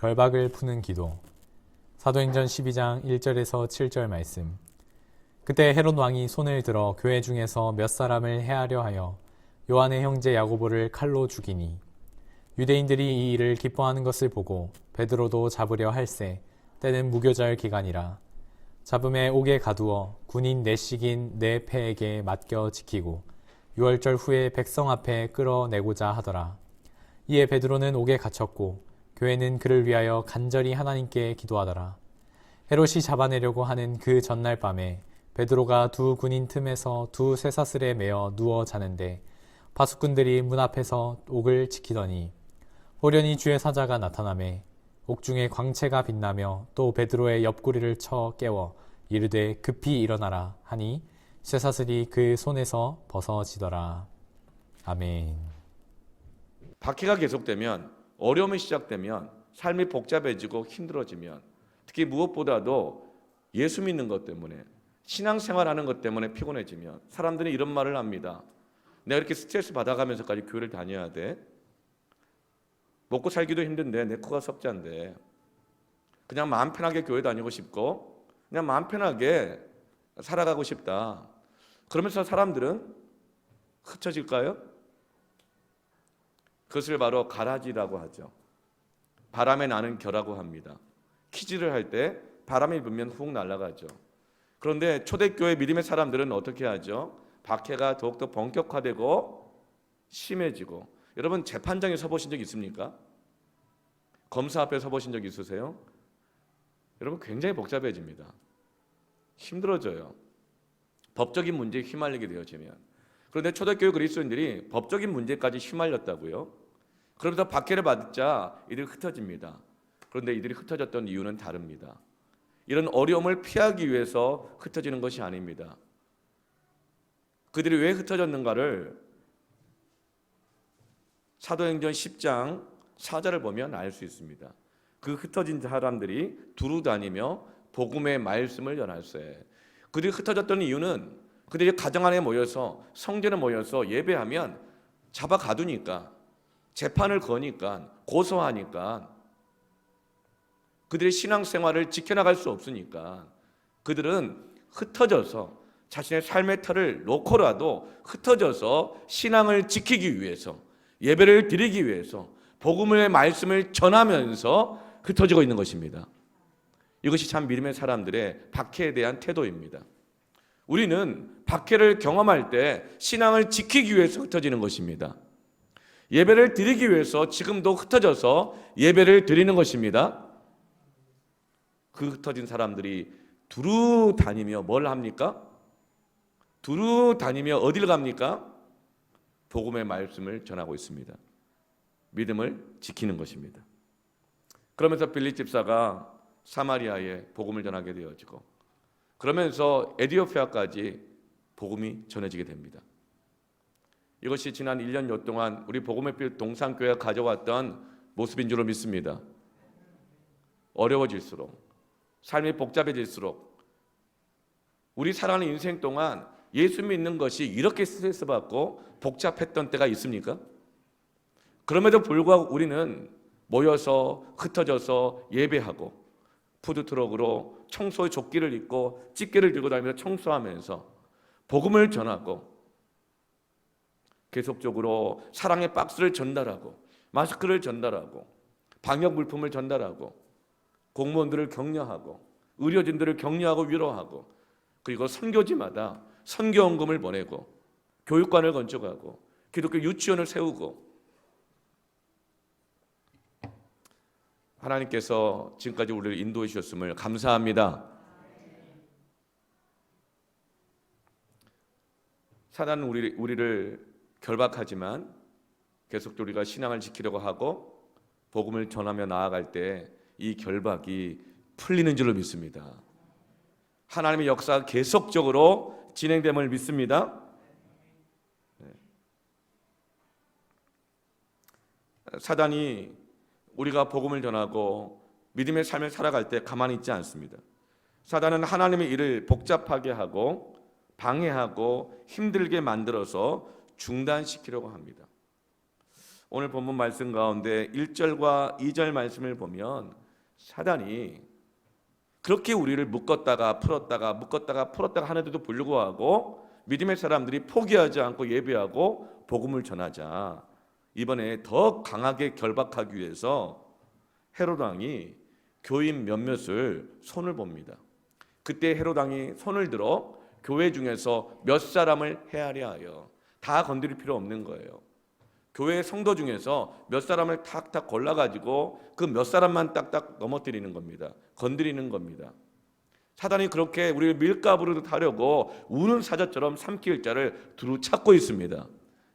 결박을 푸는 기도. 사도행전 12장 1절에서 7절 말씀. 그때 헤롯 왕이 손을 들어 교회 중에서 몇 사람을 해하려 하여 요한의 형제 야고보를 칼로 죽이니, 유대인들이 이 일을 기뻐하는 것을 보고 베드로도 잡으려 할세 때는 무교절 기간이라. 잡음에 옥에 가두어 군인 내식인 네 패에게 맡겨 지키고 6월절 후에 백성 앞에 끌어내고자 하더라. 이에 베드로는 옥에 갇혔고 교회는 그를 위하여 간절히 하나님께 기도하더라. 헤롯이 잡아내려고 하는 그 전날 밤에 베드로가 두 군인 틈에서 두 쇠사슬에 매어 누워 자는데 파수꾼들이 문 앞에서 옥을 지키더니 호련히 주의 사자가 나타나매 옥중에 광채가 빛나며 또 베드로의 옆구리를 쳐 깨워 이르되 급히 일어나라 하니 쇠사슬이 그 손에서 벗어지더라. 아멘. 박해가 계속되면, 어려움이 시작되면, 삶이 복잡해지고 힘들어지면, 특히 무엇보다도 예수 믿는 것 때문에, 신앙생활하는 것 때문에 피곤해지면 사람들이 이런 말을 합니다. 내가 이렇게 스트레스 받아가면서까지 교회를 다녀야 돼? 먹고 살기도 힘든데 내 코가 석자인데 그냥 마음 편하게 교회 다니고 싶고 그냥 마음 편하게 살아가고 싶다. 그러면서 사람들은 흩어질까요? 그것을 바로 가라지라고 하죠. 바람에 나는 겨라고 합니다. 키즈를 할 때 바람이 불면 훅 날아가죠. 그런데 초대교회 믿음의 사람들은 어떻게 하죠? 박해가 더욱더 본격화되고 심해지고. 여러분, 재판장에 서보신 적 있습니까? 검사 앞에 서보신 적 있으세요? 여러분, 굉장히 복잡해집니다. 힘들어져요. 법적인 문제에 휘말리게 되어지면. 그런데 초대교회 그리스도인들이 법적인 문제까지 휘말렸다고요? 그러면서 박해를 받자 이들이 흩어집니다. 그런데 이들이 흩어졌던 이유는 다릅니다. 이런 어려움을 피하기 위해서 흩어지는 것이 아닙니다. 그들이 왜 흩어졌는가를 사도행전 10장 4절을 보면 알 수 있습니다. 그 흩어진 사람들이 두루 다니며 복음의 말씀을 전할세. 그들이 흩어졌던 이유는 그들이 가정 안에 모여서 성전에 모여서 예배하면 잡아 가두니까, 재판을 거니까, 고소하니까, 그들의 신앙생활을 지켜나갈 수 없으니까 그들은 흩어져서 자신의 삶의 틀을 놓고라도 흩어져서 신앙을 지키기 위해서, 예배를 드리기 위해서 복음의 말씀을 전하면서 흩어지고 있는 것입니다. 이것이 참 믿음의 사람들의 박해에 대한 태도입니다. 우리는 박해를 경험할 때 신앙을 지키기 위해서 흩어지는 것입니다. 예배를 드리기 위해서 지금도 흩어져서 예배를 드리는 것입니다. 그 흩어진 사람들이 두루 다니며 뭘 합니까? 두루 다니며 어디를 갑니까? 복음의 말씀을 전하고 있습니다. 믿음을 지키는 것입니다. 그러면서 빌립 집사가 사마리아에 복음을 전하게 되어지고, 그러면서 에디오피아까지 복음이 전해지게 됩니다. 이것이 지난 1년여 동안 우리 복음의 빛 동산교회가 가져왔던 모습인 줄로 믿습니다. 어려워질수록, 삶이 복잡해질수록, 우리 살아가는 인생 동안 예수 믿는 것이 이렇게 스트레스 받고 복잡했던 때가 있습니까? 그럼에도 불구하고 우리는 모여서 흩어져서 예배하고 푸드트럭으로 청소의 조끼를 입고 집게를 들고 다니면서 청소하면서 복음을 전하고, 계속적으로 사랑의 박스를 전달하고 마스크를 전달하고 방역 물품을 전달하고 공무원들을 격려하고 의료진들을 격려하고 위로하고, 그리고 선교지마다 선교원금을 보내고 교육관을 건축하고 기독교 유치원을 세우고, 하나님께서 지금까지 우리를 인도해 주셨음을 감사합니다. 사단은 우리를 결박하지만 계속 우리가 신앙을 지키려고 하고 복음을 전하며 나아갈 때 이 결박이 풀리는 줄로 믿습니다. 하나님의 역사가 계속적으로 진행됨을 믿습니다. 사단이 우리가 복음을 전하고 믿음의 삶을 살아갈 때 가만히 있지 않습니다. 사단은 하나님의 일을 복잡하게 하고 방해하고 힘들게 만들어서 중단시키려고 합니다. 오늘 본문 말씀 가운데 1절과 2절 말씀을 보면 사단이 그렇게 우리를 묶었다가 풀었다가 하는데도 불구하고 믿음의 사람들이 포기하지 않고 예배하고 복음을 전하자 이번에 더 강하게 결박하기 위해서 헤롯 왕이 교인 몇몇을 손을 봅니다. 그때 헤롯 왕이 손을 들어 교회 중에서 몇 사람을 헤아려 하여, 다 건드릴 필요 없는 거예요. 교회 성도 중에서 몇 사람을 탁탁 골라가지고 그 몇 사람만 딱딱 넘어뜨리는 겁니다. 건드리는 겁니다. 사단이 그렇게 우리를 밀가부로 타려고 우는 사자처럼 삼킬 자를 두루 찾고 있습니다.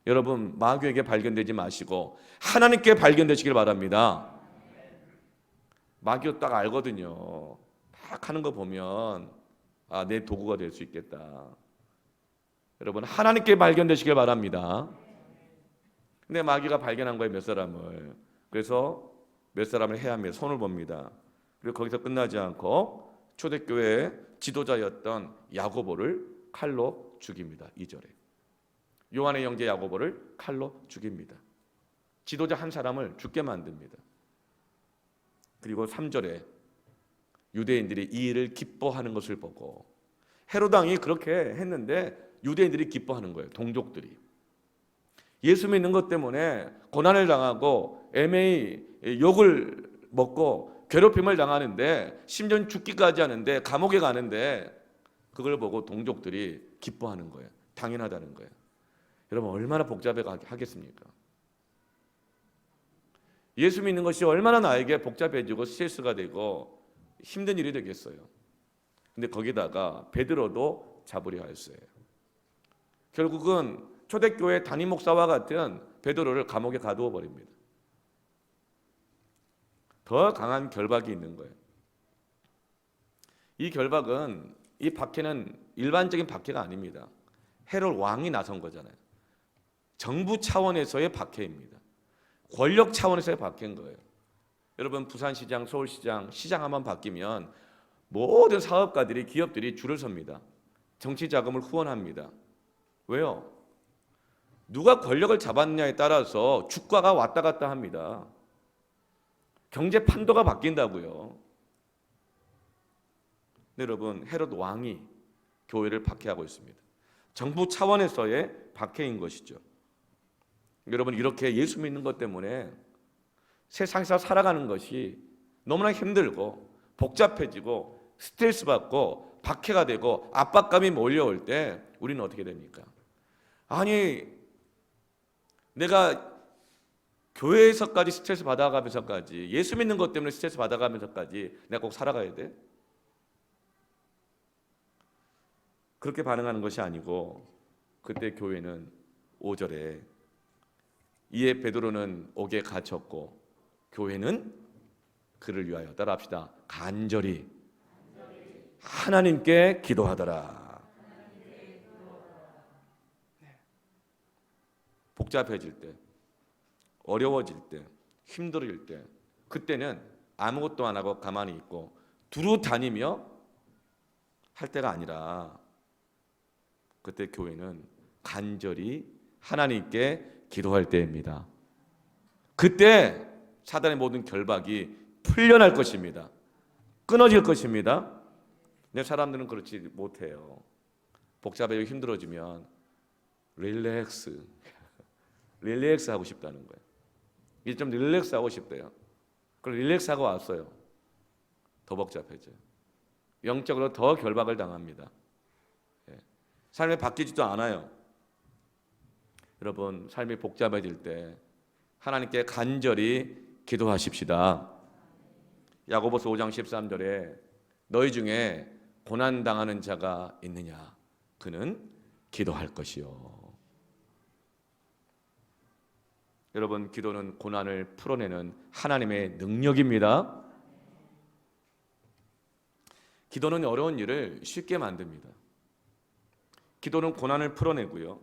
여러분, 마귀에게 발견되지 마시고 하나님께 발견되시길 바랍니다. 마귀도 딱 알거든요. 딱 하는 거 보면 아, 내 도구가 될 수 있겠다. 여러분, 하나님께 발견되시길 바랍니다. 근데 마귀가 발견한 거예요, 몇 사람을. 그래서 몇 사람을 해야하며 손을 봅니다. 그리고 거기서 끝나지 않고 초대교회의 지도자였던 야고보를 칼로 죽입니다. 2절에 요한의 형제 야고보를 칼로 죽입니다. 지도자 한 사람을 죽게 만듭니다. 그리고 3절에 유대인들이 이 일을 기뻐하는 것을 보고, 헤롯 왕이 그렇게 했는데 유대인들이 기뻐하는 거예요. 동족들이 예수 믿는 것 때문에 고난을 당하고 애매히 욕을 먹고 괴롭힘을 당하는데, 심지어 죽기까지 하는데, 감옥에 가는데 그걸 보고 동족들이 기뻐하는 거예요. 당연하다는 거예요. 여러분, 얼마나 복잡해 하겠습니까? 예수 믿는 것이 얼마나 나에게 복잡해지고 스트레스가 되고 힘든 일이 되겠어요. 근데 거기다가 베드로도 잡으려 했어요. 결국은 초대교회 담임 목사와 같은 베드로를 감옥에 가두어 버립니다. 더 강한 결박이 있는 거예요. 이 결박은, 이 박해는 일반적인 박해가 아닙니다. 헤롯 왕이 나선 거잖아요. 정부 차원에서의 박해입니다. 권력 차원에서의 박해인 거예요. 여러분, 부산시장, 서울시장, 시장 한번 바뀌면 모든 사업가들이, 기업들이 줄을 섭니다. 정치 자금을 후원합니다. 왜요? 누가 권력을 잡았느냐에 따라서 주가가 왔다 갔다 합니다. 경제 판도가 바뀐다고요. 네, 여러분, 헤롯 왕이 교회를 박해하고 있습니다. 정부 차원에서의 박해인 것이죠. 여러분, 이렇게 예수 믿는 것 때문에 세상에서 살아가는 것이 너무나 힘들고 복잡해지고 스트레스 받고 박해가 되고 압박감이 몰려올 때 우리는 어떻게 됩니까? 아니, 내가 교회에서까지 스트레스 받아가면서까지, 예수 믿는 것 때문에 스트레스 받아가면서까지 내가 꼭 살아가야 돼? 그렇게 반응하는 것이 아니고, 그때 교회는 5절에 이에 베드로는 옥에 갇혔고 교회는 그를 위하여, 따라합시다, 간절히 하나님께 기도하더라. 복잡해질 때, 어려워질 때, 힘들어질 때, 그때는 아무것도 안 하고 가만히 있고 두루 다니며 할 때가 아니라, 그때 교회는 간절히 하나님께 기도할 때입니다. 그때 사단의 모든 결박이 풀려날 것입니다. 끊어질 것입니다. 근데 사람들은 그렇지 못해요. 복잡해지고 힘들어지면 릴렉스 하고 싶다는 거예요. 이제 좀 릴렉스 하고 싶대요. 그럼 릴렉스 하고 왔어요. 더 복잡해져요. 영적으로 더 결박을 당합니다. 삶이 바뀌지도 않아요. 여러분, 삶이 복잡해질 때 하나님께 간절히 기도하십시다. 야고보서 5장 13절에 너희 중에 고난당하는 자가 있느냐? 그는 기도할 것이요. 여러분, 기도는 고난을 풀어내는 하나님의 능력입니다. 기도는 어려운 일을 쉽게 만듭니다. 기도는 고난을 풀어내고요.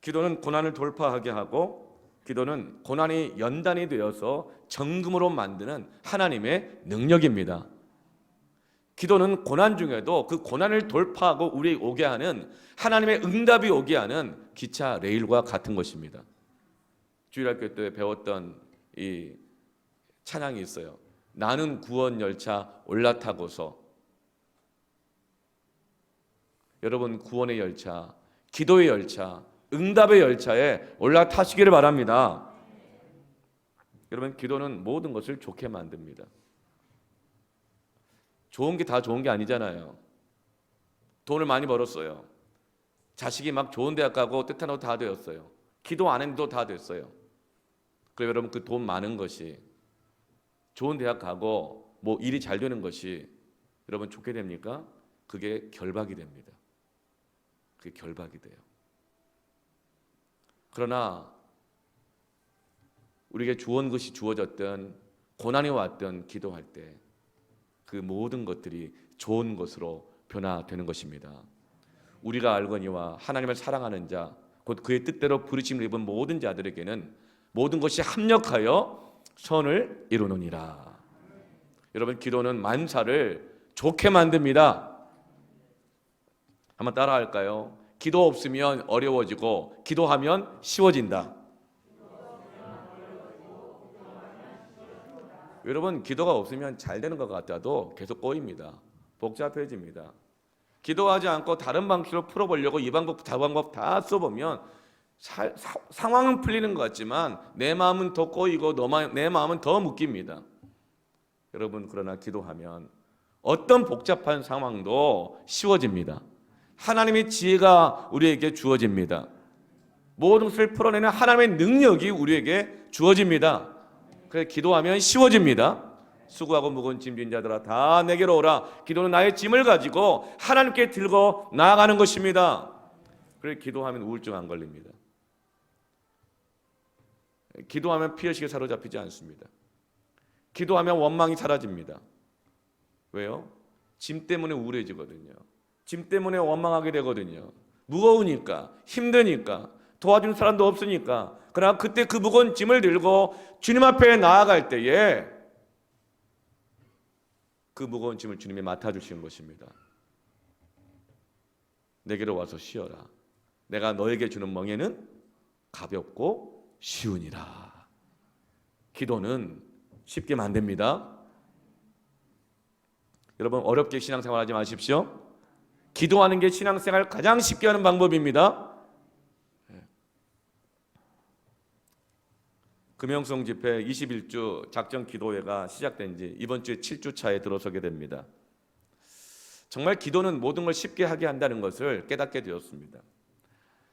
기도는 고난을 돌파하게 하고, 기도는 고난이 연단이 되어서 정금으로 만드는 하나님의 능력입니다. 기도는 고난 중에도 그 고난을 돌파하고 우리 오게 하는 하나님의 응답이 오게 하는 기차 레일과 같은 것입니다. 주일학교 때 배웠던 이 찬양이 있어요. 나는 구원 열차 올라타고서. 여러분, 구원의 열차, 기도의 열차, 응답의 열차에 올라타시기를 바랍니다. 여러분, 기도는 모든 것을 좋게 만듭니다. 좋은 게 다 좋은 게 아니잖아요. 돈을 많이 벌었어요. 자식이 막 좋은 대학 가고 뜻한 거 다 되었어요. 기도 안 했는데도 다 됐어요. 그럼 여러분, 그 돈 많은 것이, 좋은 대학 가고 뭐 일이 잘 되는 것이 여러분 좋게 됩니까? 그게 결박이 됩니다. 그게 결박이 돼요. 그러나 우리에게 좋은 것이 주어졌든 고난이 왔든 기도할 때 그 모든 것들이 좋은 것으로 변화되는 것입니다. 우리가 알거니와 하나님을 사랑하는 자, 곧 그의 뜻대로 부르심을 입은 모든 자들에게는 모든 것이 합력하여 선을 이루느니라. 여러분, 기도는 만사를 좋게 만듭니다. 한번 따라 할까요? 기도 없으면 어려워지고 기도하면 쉬워진다. 여러분, 기도가 없으면 잘 되는 것 같아도 계속 꼬입니다. 복잡해집니다. 기도하지 않고 다른 방식으로 풀어보려고 이 방법 저 방법 다 써보면 상황은 풀리는 것 같지만 내 마음은 더 꼬이고 내 마음은 더 묶입니다. 여러분, 그러나 기도하면 어떤 복잡한 상황도 쉬워집니다. 하나님의 지혜가 우리에게 주어집니다. 모든 것을 풀어내는 하나님의 능력이 우리에게 주어집니다. 그래서 기도하면 쉬워집니다. 수고하고 무거운 짐 진 자들아 다 내게로 오라. 기도는 나의 짐을 가지고 하나님께 들고 나아가는 것입니다. 그래서 기도하면 우울증 안 걸립니다. 기도하면 피의식에 사로잡히지 않습니다. 기도하면 원망이 사라집니다. 왜요? 짐 때문에 우울해지거든요. 짐 때문에 원망하게 되거든요. 무거우니까, 힘드니까, 도와주는 사람도 없으니까. 그러나 그때 그 무거운 짐을 들고 주님 앞에 나아갈 때에 그 무거운 짐을 주님이 맡아주시는 것입니다. 내게로 와서 쉬어라. 내가 너에게 주는 멍에는 가볍고 쉬우니라. 기도는 쉽게 만듭니다. 여러분, 어렵게 신앙생활하지 마십시오. 기도하는 게 신앙생활 가장 쉽게 하는 방법입니다. 금영성 집회 21주 작전 기도회가 시작된 지 이번 주에 7주 차에 들어서게 됩니다. 정말 기도는 모든 걸 쉽게 하게 한다는 것을 깨닫게 되었습니다.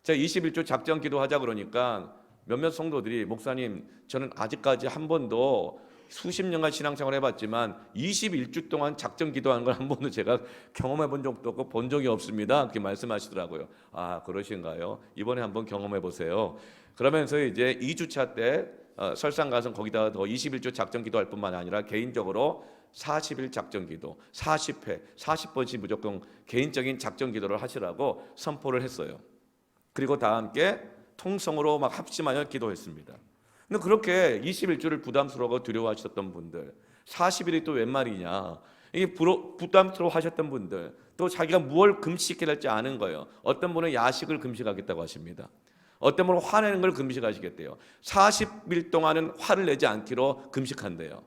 제가 21주 작전 기도하자 그러니까 몇몇 성도들이 목사님, 저는 아직까지 한 번도 수십 년간 신앙생활 해봤지만 21주 동안 작전 기도하는 걸 한 번도 제가 경험해 본 적도 없고 본 적이 없습니다. 그렇게 말씀하시더라고요. 아, 그러신가요? 이번에 한번 경험해 보세요. 그러면서 이제 2주차 때 설상 가서 거기다가 더 21주 작전 기도할 뿐만 아니라 개인적으로 40일 작전 기도, 40회, 40번씩 무조건 개인적인 작전 기도를 하시라고 선포를 했어요. 그리고 다 함께 통성으로 막 합심하여 기도했습니다. 근데 그렇게 21주를 부담스러워 두려워하셨던 분들, 40일이 또 웬 말이냐, 이게 부담스러워 하셨던 분들, 또 자기가 무엇을 금식해야 할지 아는 거예요. 어떤 분은 야식을 금식하겠다고 하십니다. 어떤 분은 화내는 걸 금식하시겠대요. 40일 동안은 화를 내지 않기로 금식한대요.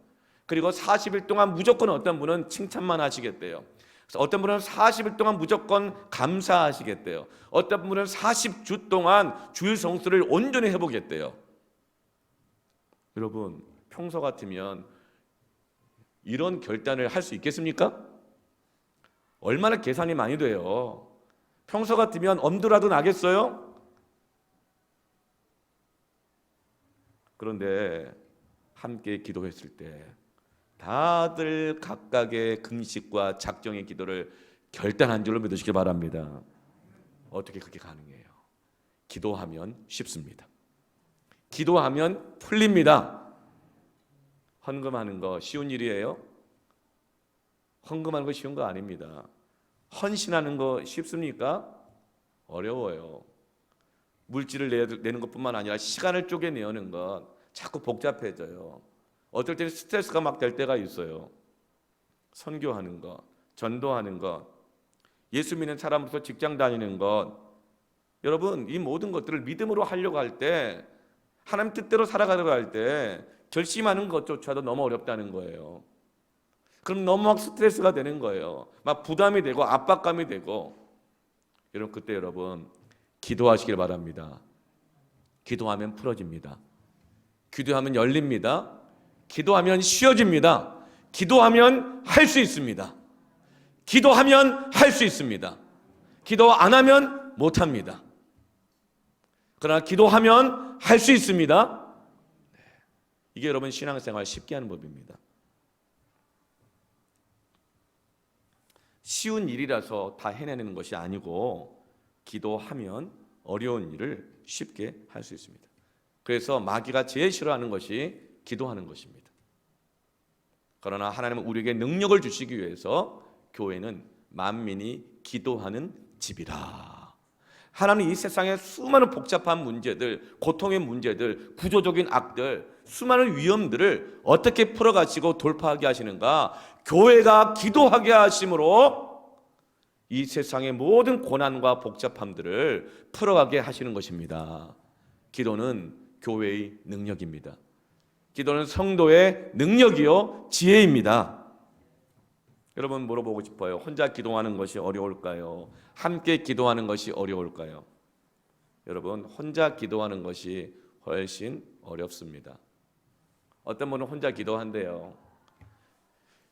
그리고 40일 동안 무조건 어떤 분은 칭찬만 하시겠대요. 어떤 분은 40일 동안 무조건 감사하시겠대요. 어떤 분은 40주 동안 주일 성수를 온전히 해보겠대요. 여러분, 평소 같으면 이런 결단을 할 수 있겠습니까? 얼마나 계산이 많이 돼요. 평소 같으면 엄두라도 나겠어요? 그런데 함께 기도했을 때 다들 각각의 금식과 작정의 기도를 결단한 줄로 믿으시기 바랍니다. 어떻게 그렇게 가능해요? 기도하면 쉽습니다. 기도하면 풀립니다. 헌금하는 거 쉬운 일이에요? 헌금하는 거 쉬운 거 아닙니다. 헌신하는 거 쉽습니까? 어려워요. 물질을 내는 것뿐만 아니라 시간을 쪼개내는 것 자꾸 복잡해져요. 어떨 때는 스트레스가 막 될 때가 있어요. 선교하는 것, 전도하는 것, 예수 믿는 사람으로서 직장 다니는 것, 여러분 이 모든 것들을 믿음으로 하려고 할 때 하나님 뜻대로 살아가려고 할 때 결심하는 것조차도 너무 어렵다는 거예요. 그럼 너무 막 스트레스가 되는 거예요. 막 부담이 되고 압박감이 되고. 여러분, 그때 여러분 기도하시길 바랍니다. 기도하면 풀어집니다. 기도하면 열립니다. 기도하면 쉬어집니다. 기도하면 할 수 있습니다. 기도하면 할 수 있습니다. 기도 안 하면 못 합니다. 그러나 기도하면 할 수 있습니다. 이게 여러분 신앙생활 쉽게 하는 법입니다. 쉬운 일이라서 다 해내는 것이 아니고 기도하면 어려운 일을 쉽게 할 수 있습니다. 그래서 마귀가 제일 싫어하는 것이 기도하는 것입니다. 그러나 하나님은 우리에게 능력을 주시기 위해서 교회는 만민이 기도하는 집이라. 하나님은 이 세상의 수많은 복잡한 문제들, 고통의 문제들, 구조적인 악들, 수많은 위험들을 어떻게 풀어가시고 돌파하게 하시는가? 교회가 기도하게 하심으로 이 세상의 모든 고난과 복잡함들을 풀어가게 하시는 것입니다. 기도는 교회의 능력입니다. 기도는 성도의 능력이요 지혜입니다. 여러분 물어보고 싶어요. 혼자 기도하는 것이 어려울까요? 함께 기도하는 것이 어려울까요? 여러분, 혼자 기도하는 것이 훨씬 어렵습니다. 어떤 분은 혼자 기도한대요.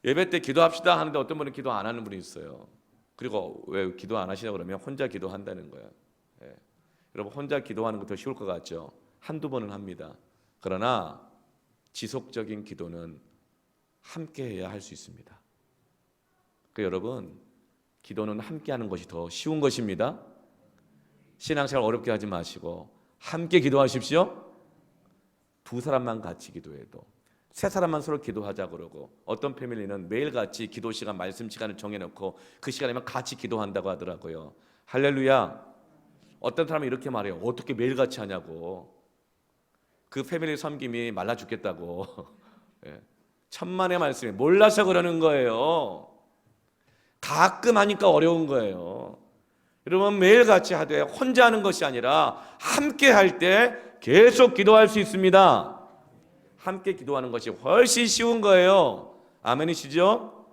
예배 때 기도합시다 하는데 어떤 분은 기도 안 하는 분이 있어요. 그리고 왜 기도 안 하시냐고 그러면 혼자 기도한다는 거예요. 예. 여러분, 혼자 기도하는 거 더 쉬울 것 같죠? 한두 번은 합니다. 그러나 지속적인 기도는 함께 해야 할 수 있습니다. 여러분, 기도는 함께 하는 것이 더 쉬운 것입니다. 신앙생활 어렵게 하지 마시고 함께 기도하십시오. 두 사람만 같이 기도해도, 세 사람만 서로 기도하자 그러고, 어떤 패밀리는 매일 같이 기도 시간, 말씀 시간을 정해놓고 그 시간이면 같이 기도한다고 하더라고요. 할렐루야. 어떤 사람이 이렇게 말해요. 어떻게 매일 같이 하냐고. 그 패밀리 섬김이 말라 죽겠다고. 예. 천만의 말씀이 몰라서 그러는 거예요. 가끔 하니까 어려운 거예요. 여러분, 매일같이 하되 혼자 하는 것이 아니라 함께 할 때 계속 기도할 수 있습니다. 함께 기도하는 것이 훨씬 쉬운 거예요. 아멘이시죠?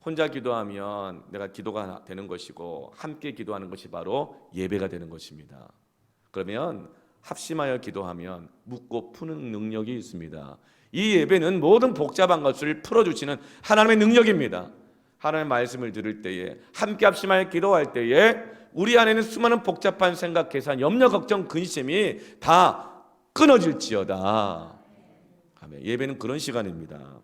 혼자 기도하면 내가 기도가 되는 것이고 함께 기도하는 것이 바로 예배가 되는 것입니다. 그러면 합심하여 기도하면 묻고 푸는 능력이 있습니다. 이 예배는 모든 복잡한 것을 풀어주시는 하나님의 능력입니다. 하나님의 말씀을 들을 때에, 함께 합심하여 기도할 때에 우리 안에는 수많은 복잡한 생각, 계산, 염려, 걱정, 근심이 다 끊어질지어다. 아멘. 예배는 그런 시간입니다.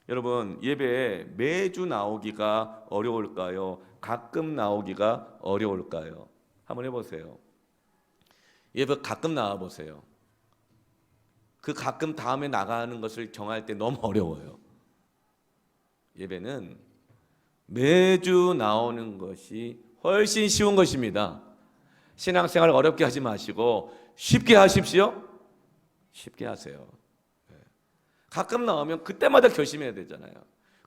여러분, 예배에 매주 나오기가 어려울까요? 가끔 나오기가 어려울까요? 한번 해보세요. 예배 가끔 나와보세요. 그 가끔 다음에 나가는 것을 정할 때 너무 어려워요. 예배는 매주 나오는 것이 훨씬 쉬운 것입니다. 신앙생활 어렵게 하지 마시고 쉽게 하십시오. 쉽게 하세요. 가끔 나오면 그때마다 결심해야 되잖아요.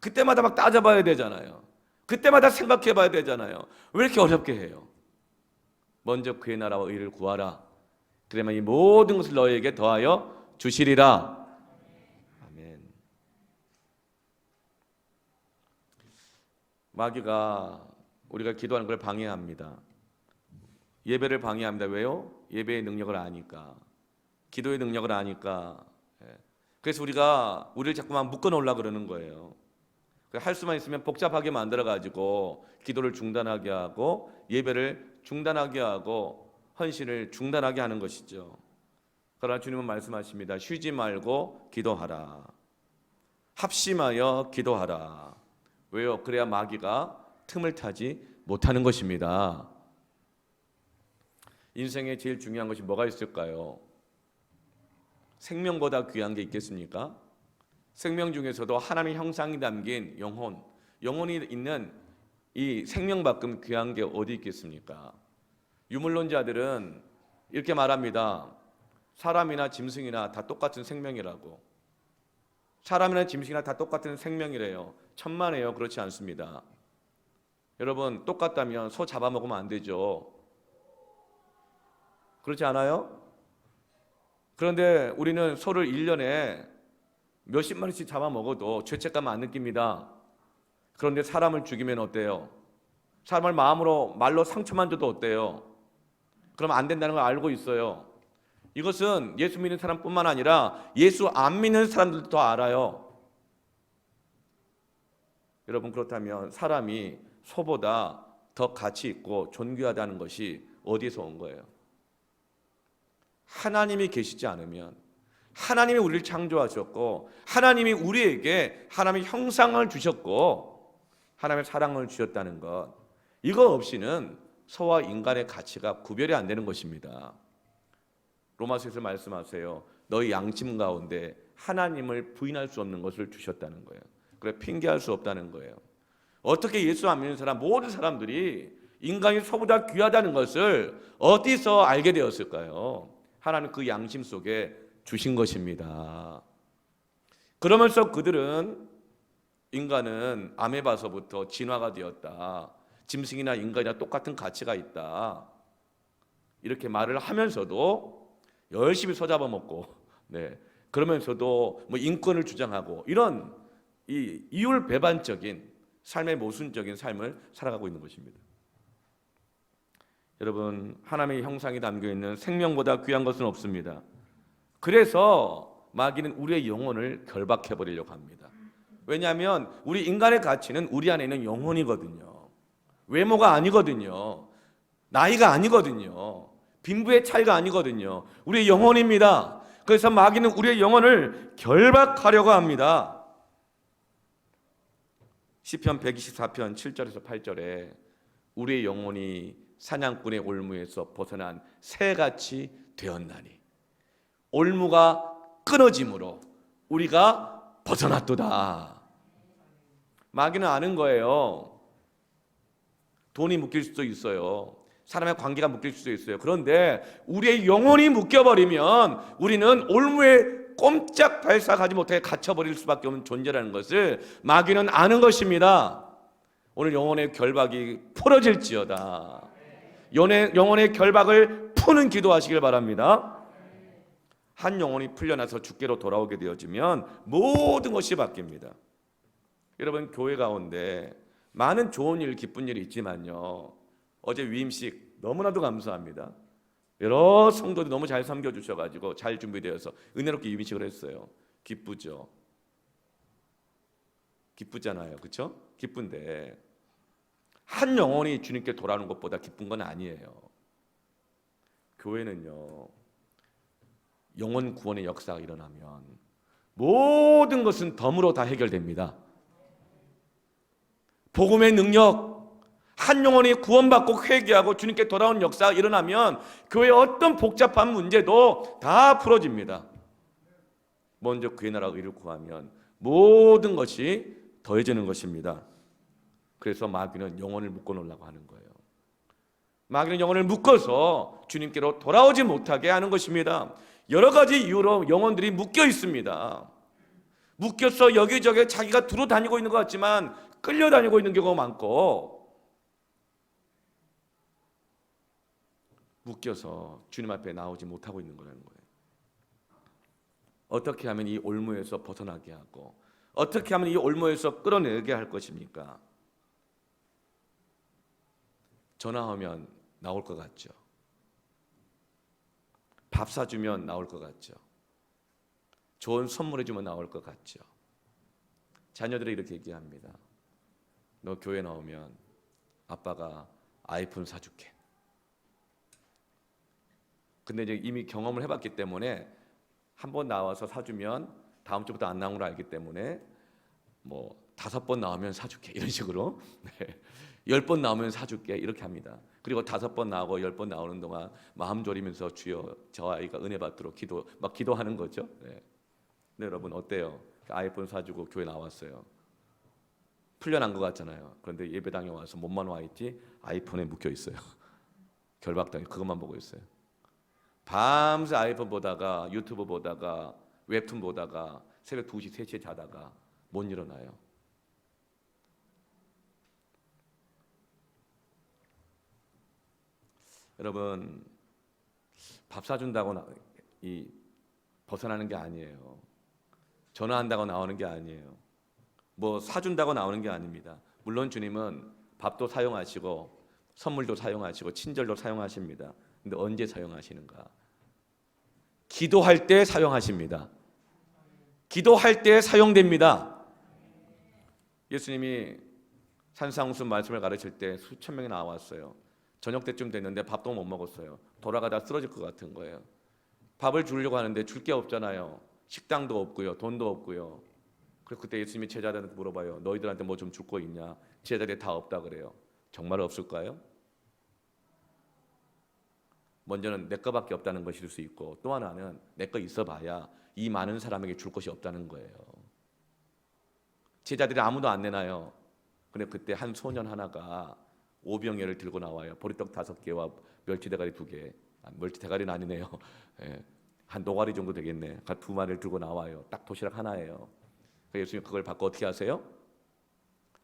그때마다 막 따져봐야 되잖아요. 그때마다 생각해 봐야 되잖아요. 왜 이렇게 어렵게 해요? 먼저 그의 나라와 의를 구하라. 그러면 이 모든 것을 너희에게 더하여 주시리라. 아멘. 마귀가 우리가 기도하는 걸 방해합니다. 예배를 방해합니다. 왜요? 예배의 능력을 아니까. 기도의 능력을 아니까. 그래서 우리를 자꾸만 묶어놓으려고 그러는 거예요. 할 수만 있으면 복잡하게 만들어가지고 기도를 중단하게 하고 예배를 중단하게 하고 헌신을 중단하게 하는 것이죠. 그러나 주님은 말씀하십니다. 쉬지 말고 기도하라. 합심하여 기도하라. 왜요? 그래야 마귀가 틈을 타지 못하는 것입니다. 인생에 제일 중요한 것이 뭐가 있을까요? 생명보다 귀한 게 있겠습니까? 생명 중에서도 하나님의 형상이 담긴 영혼이 있는 이 생명만큼 귀한 게 어디 있겠습니까? 유물론자들은 이렇게 말합니다. 사람이나 짐승이나 다 똑같은 생명이라고. 사람이나 짐승이나 다 똑같은 생명이래요. 천만에요. 그렇지 않습니다. 여러분, 똑같다면 소 잡아먹으면 안 되죠. 그렇지 않아요? 그런데 우리는 소를 1년에 몇십 마리씩 잡아먹어도 죄책감 안 느낍니다. 그런데 사람을 죽이면 어때요? 사람을 마음으로 말로 상처만 줘도 어때요? 그럼 안 된다는 걸 알고 있어요. 이것은 예수 믿는 사람뿐만 아니라 예수 안 믿는 사람들도 더 알아요. 여러분, 그렇다면 사람이 소보다 더 가치 있고 존귀하다는 것이 어디서 온 거예요? 하나님이 계시지 않으면, 하나님이 우리를 창조하셨고 하나님이 우리에게 하나님의 형상을 주셨고 하나님의 사랑을 주셨다는 것, 이거 없이는 소와 인간의 가치가 구별이 안 되는 것입니다. 로마서에서 말씀하세요. 너희 양심 가운데 하나님을 부인할 수 없는 것을 주셨다는 거예요. 그래, 핑계할 수 없다는 거예요. 어떻게 예수 안 믿는 사람, 모든 사람들이 인간이 소보다 귀하다는 것을 어디서 알게 되었을까요? 하나님 그 양심 속에 주신 것입니다. 그러면서 그들은 인간은 아메바서부터 진화가 되었다, 짐승이나 인간이나 똑같은 가치가 있다, 이렇게 말을 하면서도 열심히 소잡아먹고, 그러면서도 뭐 인권을 주장하고 이런 이 이율배반적인 삶의 모순적인 삶을 살아가고 있는 것입니다. 여러분, 하나님의 형상이 담겨 있는 생명보다 귀한 것은 없습니다. 그래서 마귀는 우리의 영혼을 결박해 버리려고 합니다. 왜냐하면 우리 인간의 가치는 우리 안에 있는 영혼이거든요. 외모가 아니거든요. 나이가 아니거든요. 빈부의 차이가 아니거든요. 우리의 영혼입니다. 그래서 마귀는 우리의 영혼을 결박하려고 합니다. 시편 124편 7절에서 8절에 우리의 영혼이 사냥꾼의 올무에서 벗어난 새같이 되었나니 올무가 끊어짐으로 우리가 벗어났도다. 마귀는 아는 거예요. 돈이 묶일 수도 있어요. 사람의 관계가 묶일 수도 있어요. 그런데 우리의 영혼이 묶여버리면 우리는 올무에 꼼짝 발사하지 못해 갇혀버릴 수밖에 없는 존재라는 것을 마귀는 아는 것입니다. 오늘 영혼의 결박이 풀어질지어다. 영혼의 결박을 푸는 기도하시길 바랍니다. 한 영혼이 풀려나서 주께로 돌아오게 되어지면 모든 것이 바뀝니다. 여러분, 교회 가운데 많은 좋은 일, 기쁜 일이 있지만요, 어제 위임식 너무나도 감사합니다. 여러 성도들이 너무 잘 섬겨주셔가지고 잘 준비되어서 은혜롭게 위임식을 했어요. 기쁘죠? 기쁘잖아요, 그렇죠? 기쁜데 한 영혼이 주님께 돌아오는 것보다 기쁜 건 아니에요. 교회는요, 영혼 구원의 역사가 일어나면 모든 것은 덤으로 다 해결됩니다. 복음의 능력, 한 영혼이 구원받고 회개하고 주님께 돌아온 역사가 일어나면 교회의 어떤 복잡한 문제도 다 풀어집니다. 먼저 그의 나라 의를 구하면 모든 것이 더해지는 것입니다. 그래서 마귀는 영혼을 묶어놓으려고 하는 거예요. 마귀는 영혼을 묶어서 주님께로 돌아오지 못하게 하는 것입니다. 여러 가지 이유로 영혼들이 묶여 있습니다. 묶여서 여기저기 자기가 두루 다니고 있는 것 같지만 끌려다니고 있는 경우가 많고, 묶여서 주님 앞에 나오지 못하고 있는 거라는 거예요. 어떻게 하면 이 올무에서 벗어나게 하고 어떻게 하면 이 올무에서 끌어내게 할 것입니까? 전화하면 나올 것 같죠? 밥 사주면 나올 것 같죠? 좋은 선물해주면 나올 것 같죠? 자녀들이 이렇게 얘기합니다. 너 교회 나오면 아빠가 아이폰 사줄게. 근데 이제 이미 경험을 해봤기 때문에 한 번 나와서 사주면 다음 주부터 안 나오는 걸 알기 때문에 뭐 5번 나오면 사줄게 이런 식으로 10번 나오면 사줄게 이렇게 합니다. 그리고 5번 나오고 10번 나오는 동안 마음 졸이면서 주여 저 아이가 은혜 받도록 기도하는 거죠. 네, 여러분 어때요? 아이폰 사주고 교회 나왔어요. 풀려난 것 같잖아요. 그런데 예배당에 와서 몸만 와 있지 아이폰에 묶여 있어요. 결박당해 그것만 보고 있어요. 밤새 아이폰 보다가 유튜브 보다가 웹툰 보다가 새벽 2시, 3시에 자다가 못 일어나요. 여러분, 밥 사준다고 벗어나는 게 아니에요. 전화한다고 나오는 게 아니에요. 뭐 사준다고 나오는 게 아닙니다. 물론 주님은 밥도 사용하시고 선물도 사용하시고 친절도 사용하십니다. 근데 언제 사용하시는가? 기도할 때 사용하십니다. 기도할 때 사용됩니다. 예수님이 산상수훈 말씀을 가르칠 때 수천 명이 나왔어요. 저녁 때쯤 됐는데 밥도 못 먹었어요. 돌아가다 쓰러질 것 같은 거예요. 밥을 주려고 하는데 줄 게 없잖아요. 식당도 없고요. 돈도 없고요. 그래서 그때 예수님이 제자들한테 물어봐요. 너희들한테 뭐 좀 줄 거 있냐? 제자들이 다 없다 그래요. 정말 없을까요? 먼저는 내 거밖에 없다는 것일 수 있고, 또 하나는 내 거 있어봐야 이 많은 사람에게 줄 것이 없다는 거예요. 제자들이 아무도 안 내놔요. 근데 그때 한 소년 하나가 오병이어를 들고 나와요. 보리떡 5개와 멸치 대가리 2개. 멸치 대가리는 아니네요. 예, 한 노가리 정도 되겠네. 2마리를 들고 나와요. 딱 도시락 하나예요. 예수님 그걸 받고 어떻게 하세요?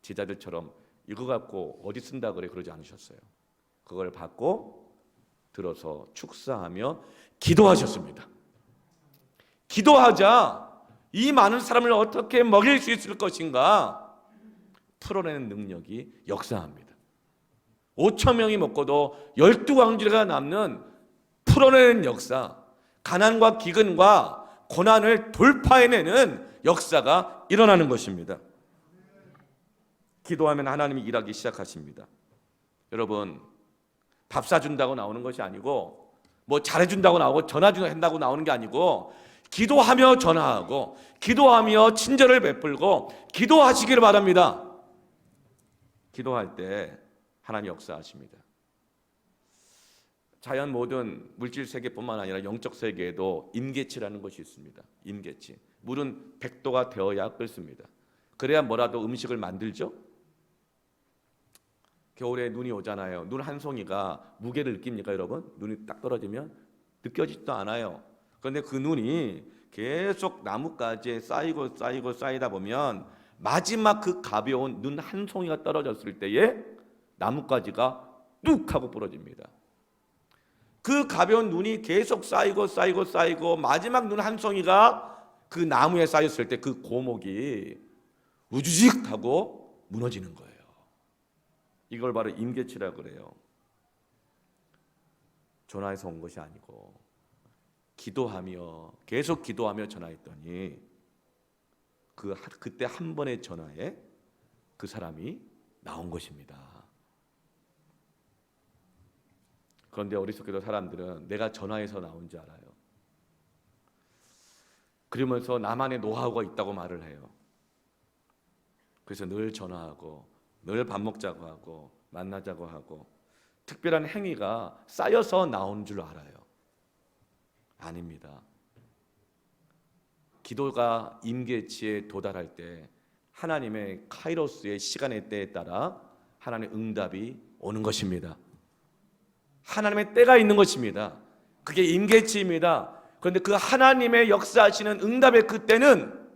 제자들처럼 이거 갖고 어디 쓴다 그래 그러지 않으셨어요. 그걸 받고 들어서 축사하며 기도하셨습니다. 기도하자 이 많은 사람을 어떻게 먹일 수 있을 것인가 풀어내는 능력이 역사합니다. 5천 명이 먹고도 12광주리가 남는 풀어내는 역사, 가난과 기근과 고난을 돌파해내는 역사가 일어나는 것입니다. 기도하면 하나님이 일하기 시작하십니다. 여러분, 밥 사준다고 나오는 것이 아니고 뭐 잘해준다고 나오고 전화준다고 나오는 게 아니고 기도하며 전화하고 기도하며 친절을 베풀고 기도하시기를 바랍니다. 기도할 때 하나님 역사하십니다. 자연 모든 물질 세계뿐만 아니라 영적 세계에도 임계치라는 것이 있습니다. 임계치. 물은 100도가 되어야 끓습니다. 그래야 뭐라도 음식을 만들죠. 겨울에 눈이 오잖아요. 눈 한 송이가 무게를 느낍니까, 여러분? 눈이 딱 떨어지면 느껴지지도 않아요. 그런데 그 눈이 계속 나뭇가지에 쌓이다 보면 마지막 그 가벼운 눈 한 송이가 떨어졌을 때에 나뭇가지가 뚝 하고 부러집니다. 그 가벼운 눈이 계속 쌓이고 마지막 눈 한 송이가 그 나무에 쌓였을 때 그 고목이 우주직 하고 무너지는 거예요. 이걸 바로 임계치라고 그래요. 전화해서 온 것이 아니고 기도하며 계속 기도하며 전화했더니 그때 한 번의 전화에 그 사람이 나온 것입니다. 그런데 어리석게도 사람들은 내가 전화해서 나온 줄 알아요. 그러면서 나만의 노하우가 있다고 말을 해요. 그래서 늘 전화하고 늘 밥 먹자고 하고 만나자고 하고 특별한 행위가 쌓여서 나온 줄 알아요. 아닙니다. 기도가 임계치에 도달할 때 하나님의 카이로스의 시간의 때에 따라 하나님의 응답이 오는 것입니다. 하나님의 때가 있는 것입니다. 그게 임계치입니다. 그런데 그 하나님의 역사하시는 응답의 그 때는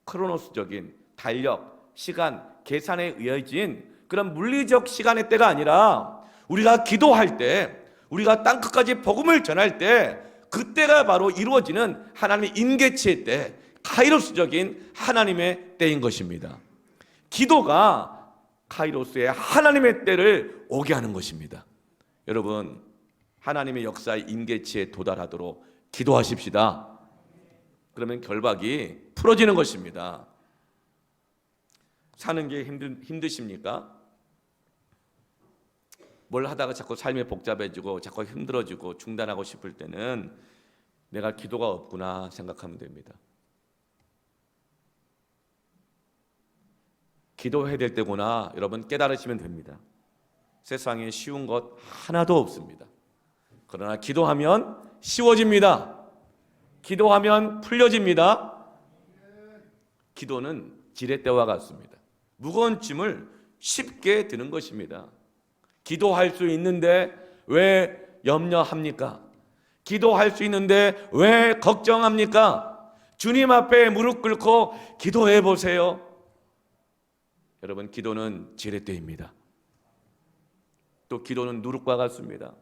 크로노스적인 달력, 시간, 계산에 의해진 그런 물리적 시간의 때가 아니라 우리가 기도할 때, 우리가 땅끝까지 복음을 전할 때 그때가 바로 이루어지는 하나님의 임계치의 때, 카이로스적인 하나님의 때인 것입니다. 기도가 카이로스의 하나님의 때를 오게 하는 것입니다. 여러분, 하나님의 역사의 임계치에 도달하도록 기도하십시다. 그러면 결박이 풀어지는 것입니다. 사는 게 힘드십니까? 뭘 하다가 자꾸 삶이 복잡해지고 자꾸 힘들어지고 중단하고 싶을 때는 내가 기도가 없구나 생각하면 됩니다. 기도해야 될 때구나 여러분 깨달으시면 됩니다. 세상에 쉬운 것 하나도 없습니다. 그러나 기도하면 쉬워집니다. 기도하면 풀려집니다. 기도는 지렛대와 같습니다. 무거운 짐을 쉽게 드는 것입니다. 기도할 수 있는데 왜 염려합니까? 기도할 수 있는데 왜 걱정합니까? 주님 앞에 무릎 꿇고 기도해 보세요. 여러분, 기도는 지렛대입니다. 또 기도는 누룩과 같습니다.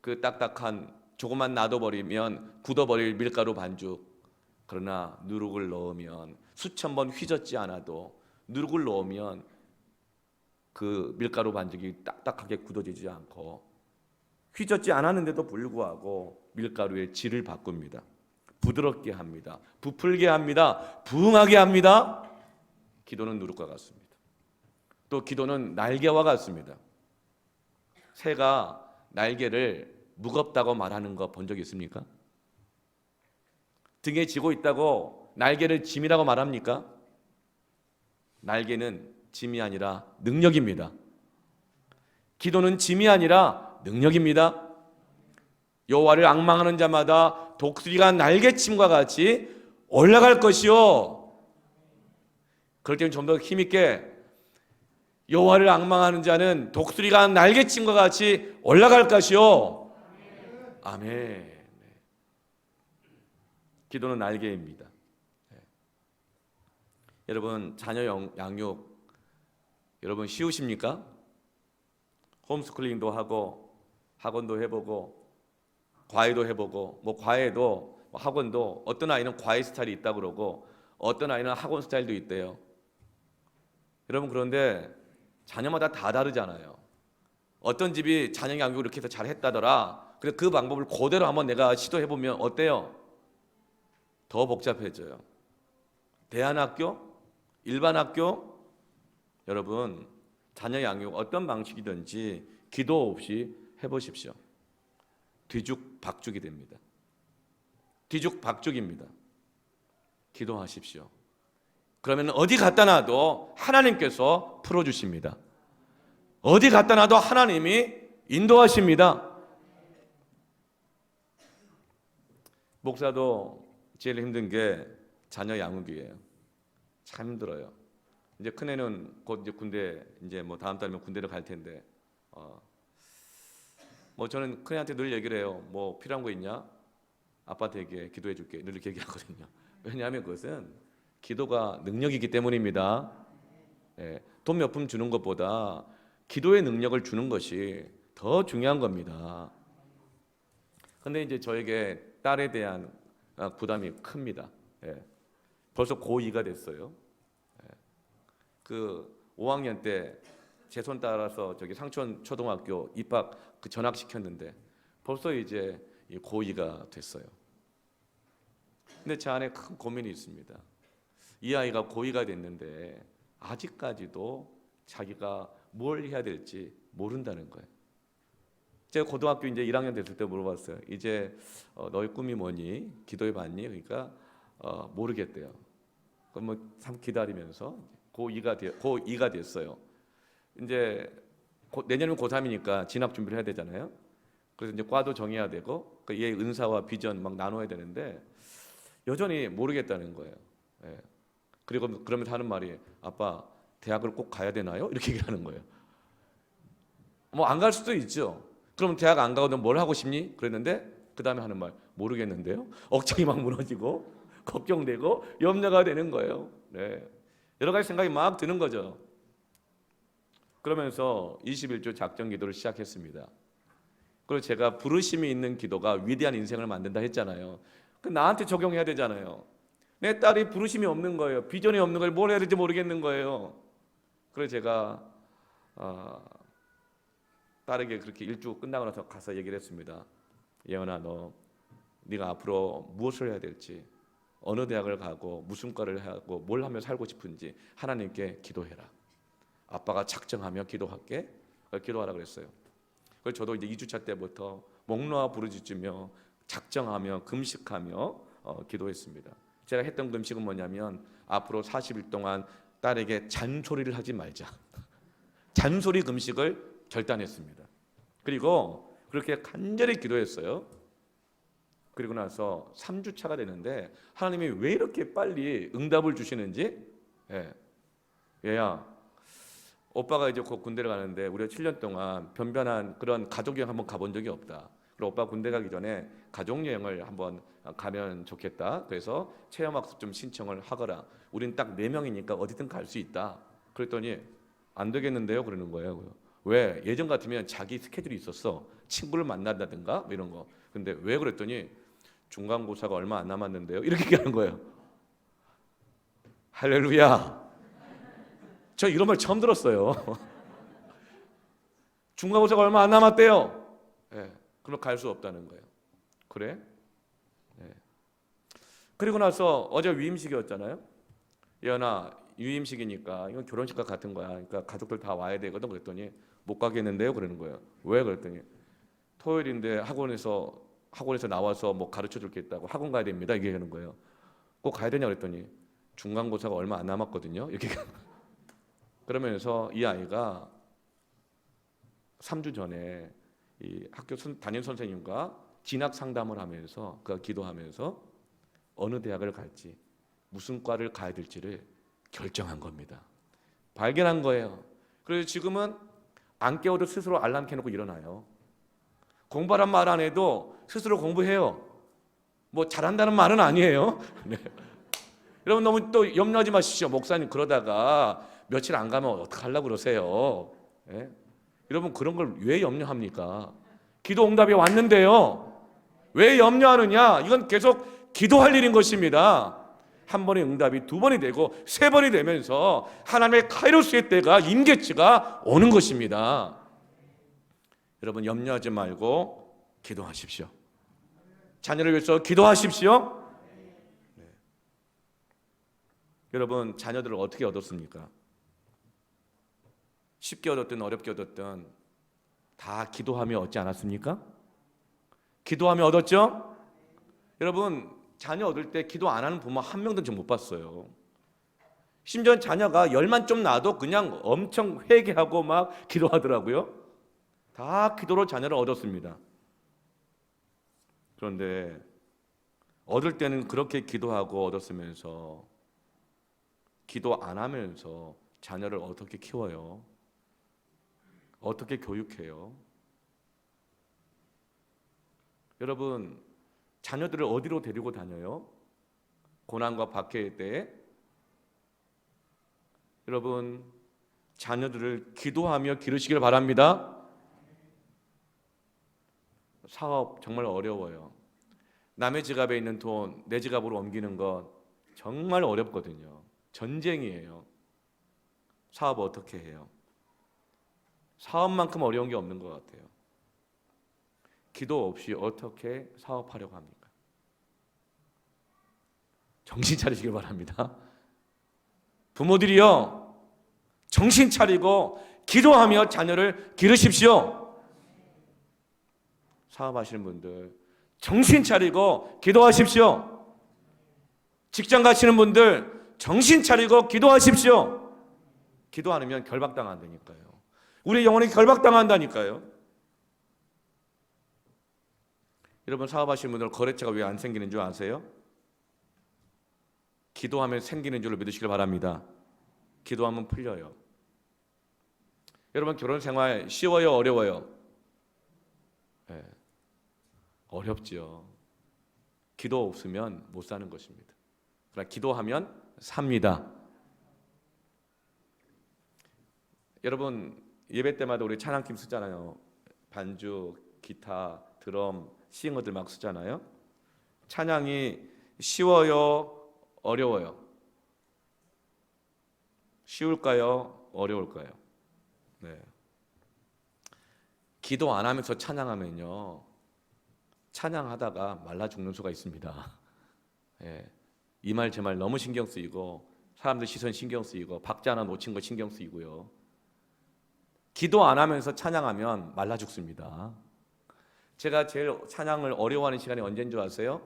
그 딱딱한 조금만 놔둬버리면 굳어버릴 밀가루 반죽. 그러나 누룩을 넣으면 수천 번 휘젓지 않아도 누룩을 넣으면 그 밀가루 반죽이 딱딱하게 굳어지지 않고 휘젓지 않았는데도 불구하고 밀가루의 질을 바꿉니다. 부드럽게 합니다. 부풀게 합니다. 부응하게 합니다. 기도는 누룩과 같습니다. 또 기도는 날개와 같습니다. 새가 날개를 무겁다고 말하는 거 본 적 있습니까? 등에 지고 있다고 날개를 짐이라고 말합니까? 날개는 짐이 아니라 능력입니다. 기도는 짐이 아니라 능력입니다. 여호와를 앙망하는 자마다 독수리가 날개침과 같이 올라갈 것이요. 그럴 때는 좀 더 힘있게 여호와를 앙망하는 자는 독수리가 날개침과 같이 올라갈 것이요. 아멘. 기도는 날개입니다. 여러분 자녀 양육 여러분 쉬우십니까? 홈스쿨링도 하고 학원도 해보고 과외도 해보고 뭐 과외도 학원도 어떤 아이는 과외 스타일이 있다고 그러고 어떤 아이는 학원 스타일도 있대요. 여러분 그런데 자녀마다 다 다르잖아요. 어떤 집이 자녀 양육을 이렇게 해서 잘했다더라. 그래서 그 방법을 그대로 한번 내가 시도해보면 어때요? 더 복잡해져요. 대안학교, 일반 학교, 여러분 자녀 양육 어떤 방식이든지 기도 없이 해보십시오. 뒤죽박죽이 됩니다. 뒤죽박죽입니다. 기도하십시오. 그러면 어디 갖다 놔도 하나님께서 풀어주십니다. 어디 갖다 놔도 하나님이 인도하십니다. 목사도 제일 힘든 게 자녀 양육이에요. 참 힘들어요. 이제 큰애는 곧 이제 군대 이제 뭐 다음 달이면 군대를 갈 텐데, 뭐 저는 큰애한테 늘 얘기를 해요. 뭐 필요한 거 있냐? 아빠한테 얘기해, 기도해 줄게. 늘 이렇게 얘기하거든요. 왜냐하면 그것은 기도가 능력이기 때문입니다. 예, 돈 몇 푼 주는 것보다 기도의 능력을 주는 것이 더 중요한 겁니다. 근데 이제 저에게 딸에 대한 부담이 큽니다. 예. 벌써 고2가 됐어요. 예. 그 5학년 때 제 손 따라서 저기 상천 초등학교 입학 그 전학시켰는데 벌써 이제 고2가 됐어요. 근데 제 안에 큰 고민이 있습니다. 이 아이가 고2가 됐는데 아직까지도 자기가 뭘 해야 될지 모른다는 거예요. 제가 고등학교 이제 1학년 됐을 때 물어봤어요. 이제 너의 꿈이 뭐니? 기도해 봤니? 그러니까 모르겠대요. 그럼 뭐 참 기다리면서 고2가 됐어요. 이제 내년이면 고3이니까 진학 준비를 해야 되잖아요. 그래서 이제 과도 정해야 되고 얘의 은사와 비전 막 나눠야 되는데 여전히 모르겠다는 거예요. 예. 그리고 그러면서 하는 말이 아빠 대학을 꼭 가야 되나요? 이렇게 얘기하는 거예요. 뭐 안 갈 수도 있죠. 그럼 대학 안 가고 너 뭘 하고 싶니? 그랬는데 그 다음에 하는 말 모르겠는데요. 억장이 막 무너지고 걱정되고 염려가 되는 거예요. 네. 여러 가지 생각이 막 드는 거죠. 그러면서 21조 작정 기도를 시작했습니다. 그리고 제가 부르심이 있는 기도가 위대한 인생을 만든다 했잖아요. 그 나한테 적용해야 되잖아요. 내 딸이 부르심이 없는 거예요. 비전이 없는 걸 뭘 해야 될지 모르겠는 거예요. 그래서 제가 딸에게 그렇게 일주 끝나고 나서 가서 얘기를 했습니다. 예언아, 네가 앞으로 무엇을 해야 될지, 어느 대학을 가고 무슨 과를 하고 뭘 하며 살고 싶은지 하나님께 기도해라. 아빠가 작정하며 기도할게. 기도하라 그랬어요. 그래서 저도 이제 2주차 때부터 목 놓아 부르짖으며 작정하며 금식하며 기도했습니다. 제가 했던 금식은 뭐냐면 앞으로 40일 동안 딸에게 잔소리를 하지 말자. 잔소리 금식을 결단했습니다. 그리고 그렇게 간절히 기도했어요. 그리고 나서 3주차가 되는데 하나님이 왜 이렇게 빨리 응답을 주시는지, 얘야, 오빠가 이제 곧 군대를 가는데 우리가 7년 동안 변변한 그런 가족여행 한번 가본 적이 없다. 그리고 오빠 군대 가기 전에 가족여행을 한번 가면 좋겠다. 그래서 체험학습 좀 신청을 하거라. 우린 딱 4명이니까 어디든 갈 수 있다. 그랬더니 안 되겠는데요? 그러는 거예요. 왜? 예전 같으면 자기 스케줄이 있었어. 친구를 만난다든가 뭐 이런 거. 근데 왜 그랬더니 중간고사가 얼마 안 남았는데요. 이렇게 얘기하는 거예요. 할렐루야. 저 이런 말 처음 들었어요. 중간고사가 얼마 안 남았대요. 예, 그럼 갈 수 없다는 거예요. 그래? 예. 그리고 나서 어제 위임식이었잖아요. 예언아, 위임식이니까 이건 결혼식과 같은 거야. 그러니까 가족들 다 와야 되거든. 그랬더니 못 가겠는데요. 그러는 거예요. 왜? 그랬더니 토요일인데 학원에서 나와서 뭐 가르쳐 줄 게 있다고 학원 가야 됩니다. 이게 하는 거예요. 꼭 가야 되냐 그랬더니 중간고사가 얼마 안 남았거든요. 이렇게 그러면서 이 아이가 3주 전에 이 학교 담임 선생님과 진학 상담을 하면서 그 기도하면서 어느 대학을 갈지 무슨 과를 가야 될지를 결정한 겁니다. 발견한 거예요. 그래서 지금은 안 깨워도 스스로 알람 켜놓고 일어나요. 공부하란 말 안 해도 스스로 공부해요. 뭐 잘한다는 말은 아니에요. 네. 여러분 너무 또 염려하지 마십시오. 목사님 그러다가 며칠 안 가면 어떡하려고 그러세요. 네? 여러분 그런 걸 왜 염려합니까? 기도 응답이 왔는데요. 왜 염려하느냐? 이건 계속 기도할 일인 것입니다. 한 번의 응답이 두 번이 되고 세 번이 되면서 하나님의 카이로스의 때가 임계치가 오는 것입니다. 여러분 염려하지 말고 기도하십시오. 자녀를 위해서 기도하십시오. 네. 여러분 자녀들을 어떻게 얻었습니까? 쉽게 얻었든 어렵게 얻었든 다 기도하며 얻지 않았습니까? 기도하며 얻었죠? 여러분 자녀 얻을 때 기도 안 하는 부모 한 명도 좀 못 봤어요. 심지어 자녀가 열만 좀 나도 그냥 엄청 회개하고 막 기도하더라고요. 다 기도로 자녀를 얻었습니다. 그런데 얻을 때는 그렇게 기도하고 얻었으면서 기도 안 하면서 자녀를 어떻게 키워요? 어떻게 교육해요? 여러분 자녀들을 어디로 데리고 다녀요? 고난과 박해의 때에 여러분 자녀들을 기도하며 기르시길 바랍니다. 사업 정말 어려워요. 남의 지갑에 있는 돈 내 지갑으로 옮기는 것 정말 어렵거든요. 전쟁이에요. 사업 어떻게 해요? 사업만큼 어려운 게 없는 것 같아요. 기도 없이 어떻게 사업하려고 합니까? 정신 차리시길 바랍니다. 부모들이요, 정신 차리고 기도하며 자녀를 기르십시오. 사업하시는 분들 정신 차리고 기도하십시오. 직장 가시는 분들 정신 차리고 기도하십시오. 기도 안 하면 결박당한다니까요. 우리 영혼이 결박당한다니까요. 여러분 사업하시는 분들 거래처가 왜 안 생기는 줄 아세요? 기도하면 생기는 줄을 믿으시길 바랍니다. 기도하면 풀려요. 여러분 결혼 생활 쉬워요, 어려워요? 네, 어렵죠. 기도 없으면 못 사는 것입니다. 그러나 기도하면 삽니다. 여러분 예배 때마다 우리 찬양팀 쓰잖아요. 반주, 기타, 드럼, 시잉어들 막 쓰잖아요. 찬양이 쉬워요, 어려워요? 쉬울까요? 어려울까요? 네. 기도 안 하면서 찬양하면요, 찬양하다가 말라 죽는 수가 있습니다. 네. 이 말 제 말 너무 신경 쓰이고 사람들 시선 신경 쓰이고 박자 하나 놓친 거 신경 쓰이고요. 기도 안 하면서 찬양하면 말라 죽습니다. 제가 제일 찬양을 어려워하는 시간이 언제인 줄 아세요?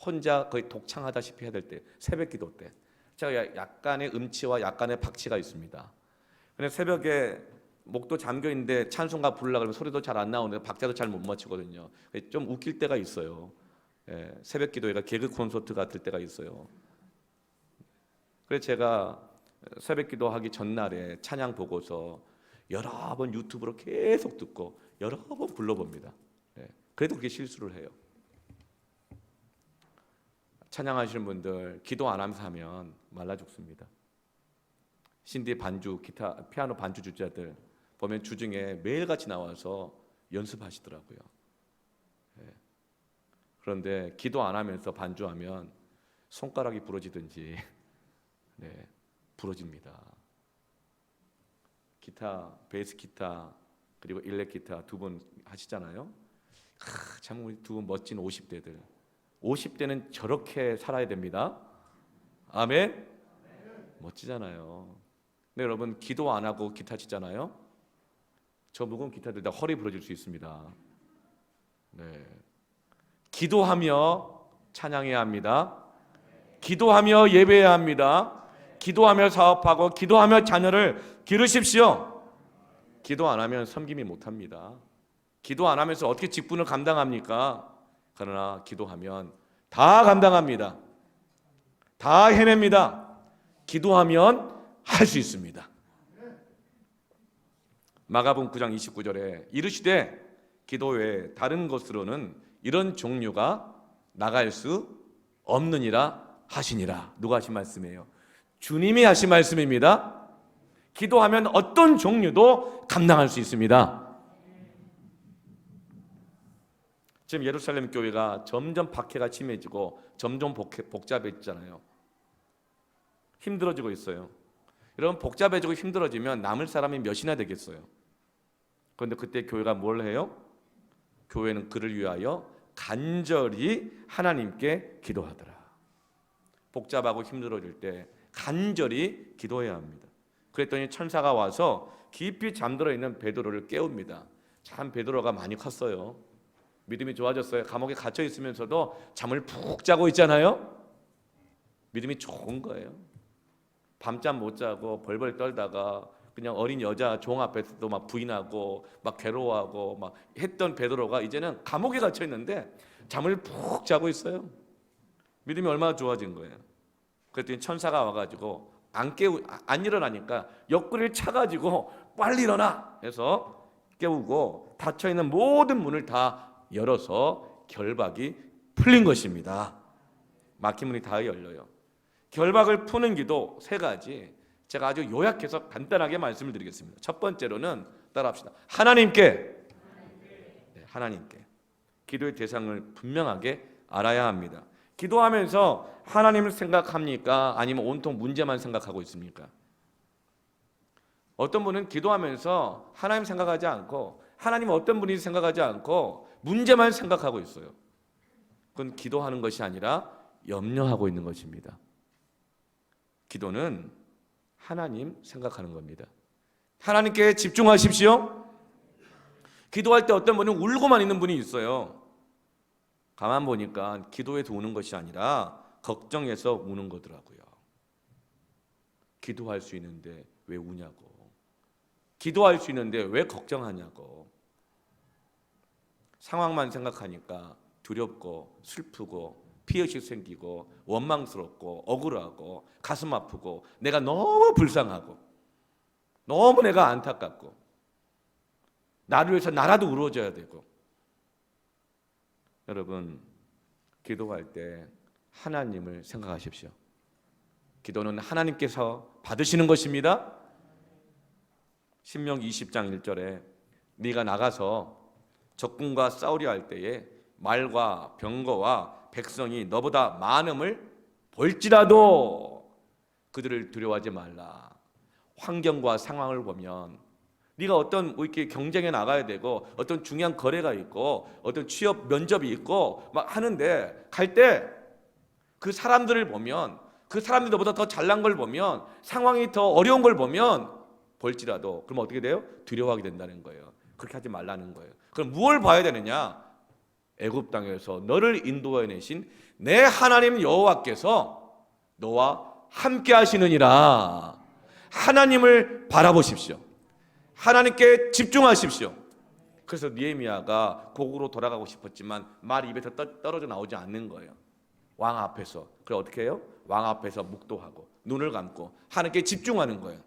혼자 거의 독창하다시피 해야 될 때, 새벽 기도 때. 제가 약간의 음치와 약간의 박치가 있습니다. 근데 새벽에 목도 잠겨 있는데 찬송가 부르려고 그러면 소리도 잘 안 나오는데 박자도 잘 못 맞추거든요. 좀 웃길 때가 있어요. 예, 새벽 기도회가 개그 콘서트 같을 때가 있어요. 그래서 제가 새벽 기도하기 전날에 찬양 보고서 여러 번 유튜브로 계속 듣고 여러 번 불러봅니다. 예, 그래도 그렇게 실수를 해요. 찬양하시는 분들 기도 안 하면서 하면 말라 죽습니다. 신디 반주, 기타, 피아노 반주 주자들 보면 주중에 매일같이 나와서 연습하시더라고요. 예. 그런데 기도 안 하면서 반주하면 손가락이 부러지든지 네, 부러집니다. 기타, 베이스 기타 그리고 일렉 기타 두 분 하시잖아요. 참 우리 두 멋진 50대들. 50대는 저렇게 살아야 됩니다. 아멘. 멋지잖아요. 근데 여러분 기도 안 하고 기타 치잖아요. 저 무거운 기타 들다 허리 부러질 수 있습니다. 네. 기도하며 찬양해야 합니다. 기도하며 예배해야 합니다. 기도하며 사업하고 기도하며 자녀를 기르십시오. 기도 안 하면 섬김이 못합니다. 기도 안 하면서 어떻게 직분을 감당합니까? 그러나 기도하면 다 감당합니다. 다 해냅니다. 기도하면 할 수 있습니다. 마가복음 9장 29절에 이르시되 기도 외에 다른 것으로는 이런 종류가 나갈 수 없느니라 하시니라. 누가 하신 말씀이에요? 주님이 하신 말씀입니다. 기도하면 어떤 종류도 감당할 수 있습니다. 지금 예루살렘 교회가 점점 박해가 심해지고 점점 복잡해지잖아요. 힘들어지고 있어요. 여러분 복잡해지고 힘들어지면 남을 사람이 몇이나 되겠어요. 그런데 그때 교회가 뭘 해요? 교회는 그를 위하여 간절히 하나님께 기도하더라. 복잡하고 힘들어질 때 간절히 기도해야 합니다. 그랬더니 천사가 와서 깊이 잠들어 있는 베드로를 깨웁니다. 참 베드로가 많이 컸어요. 믿음이 좋아졌어요. 감옥에 갇혀 있으면서도 잠을 푹 자고 있잖아요. 믿음이 좋은 거예요. 밤잠 못 자고 벌벌 떨다가 그냥 어린 여자 종 앞에서도 막 부인하고 막 괴로워하고 막 했던 베드로가 이제는 감옥에 갇혀 있는데 잠을 푹 자고 있어요. 믿음이 얼마나 좋아진 거예요. 그랬더니 천사가 와가지고 안 일어나니까 옆구리를 차가지고 빨리 일어나 해서 깨우고 닫혀 있는 모든 문을 다 열어서 결박이 풀린 것입니다. 막힌 문이 다 열려요. 결박을 푸는 기도 세 가지 제가 아주 요약해서 간단하게 말씀을 드리겠습니다. 첫 번째로는 따라합시다. 하나님께. 네, 하나님께. 기도의 대상을 분명하게 알아야 합니다. 기도하면서 하나님을 생각합니까? 아니면 온통 문제만 생각하고 있습니까? 어떤 분은 기도하면서 하나님 생각하지 않고 하나님 어떤 분인지 생각하지 않고 문제만 생각하고 있어요. 그건 기도하는 것이 아니라 염려하고 있는 것입니다. 기도는 하나님 생각하는 겁니다. 하나님께 집중하십시오. 기도할 때 어떤 분은 울고만 있는 분이 있어요. 가만 보니까 기도해서 우는 것이 아니라 걱정해서 우는 거더라고요. 기도할 수 있는데 왜 우냐고. 기도할 수 있는데 왜 걱정하냐고. 상황만 생각하니까 두렵고 슬프고 피해의식 생기고 원망스럽고 억울하고 가슴 아프고 내가 너무 불쌍하고 너무 내가 안타깝고 나를 위해서 나라도 울어줘야 되고. 여러분 기도할 때 하나님을 생각하십시오. 기도는 하나님께서 받으시는 것입니다. 신명기 20장 1절에 네가 나가서 적군과 싸우려 할 때에 말과 병거와 백성이 너보다 많음을 볼지라도 그들을 두려워하지 말라. 환경과 상황을 보면 네가 어떤 이렇게 경쟁에 나가야 되고 어떤 중요한 거래가 있고 어떤 취업 면접이 있고 막 하는데 갈 때 그 사람들을 보면 그 사람들이 너보다 더 잘난 걸 보면 상황이 더 어려운 걸 보면 볼지라도 그럼 어떻게 돼요? 두려워하게 된다는 거예요. 그렇게 하지 말라는 거예요. 그럼 무엇을 봐야 되느냐? 애굽 땅에서 너를 인도해내신 내 하나님 여호와께서 너와 함께 하시느니라. 하나님을 바라보십시오. 하나님께 집중하십시오. 그래서 느헤미야가 고국으로 돌아가고 싶었지만 말이 입에서 떨어져 나오지 않는 거예요. 왕 앞에서. 그래 어떻게 해요? 왕 앞에서 묵도하고 눈을 감고 하나님께 집중하는 거예요.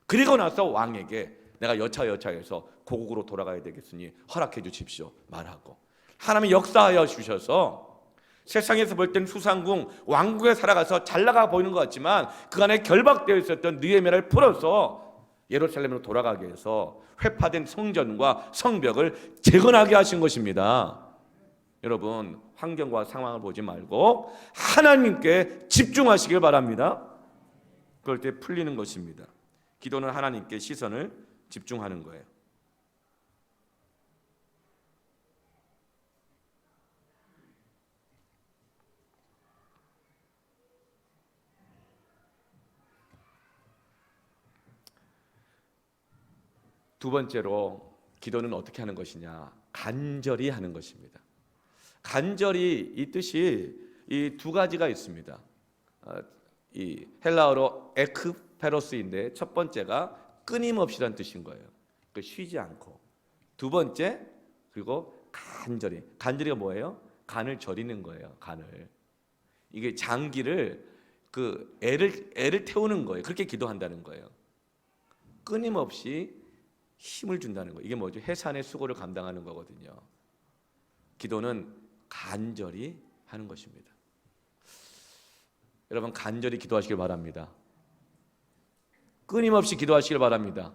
그리고 나서 왕에게 내가 여차여차해서 고국으로 돌아가야 되겠으니 허락해 주십시오 말하고 하나님이 역사하여 주셔서 세상에서 볼 땐 수상궁 왕국에 살아가서 잘 나가 보이는 것 같지만 그 안에 결박되어 있었던 느헤미야를 풀어서 예루살렘으로 돌아가게 해서 회파된 성전과 성벽을 재건하게 하신 것입니다. 여러분, 환경과 상황을 보지 말고 하나님께 집중하시길 바랍니다. 그럴 때 풀리는 것입니다. 기도는 하나님께 시선을 집중하는 거예요. 두 번째로 기도는 어떻게 하는 것이냐? 간절히 하는 것입니다. 간절히 이 뜻이 이 두 가지가 있습니다. 이 헬라어로 에크페로스인데 첫 번째가 끊임없이란 뜻인 거예요. 그 쉬지 않고. 두 번째 그리고 간절히. 간절히가 뭐예요? 간을 절이는 거예요. 간을. 이게 장기를 그 애를 태우는 거예요. 그렇게 기도한다는 거예요. 끊임없이 힘을 준다는 거예요. 이게 뭐죠? 해산의 수고를 감당하는 거거든요. 기도는 간절히 하는 것입니다. 여러분, 간절히 기도하시길 바랍니다. 끊임없이 기도하시길 바랍니다.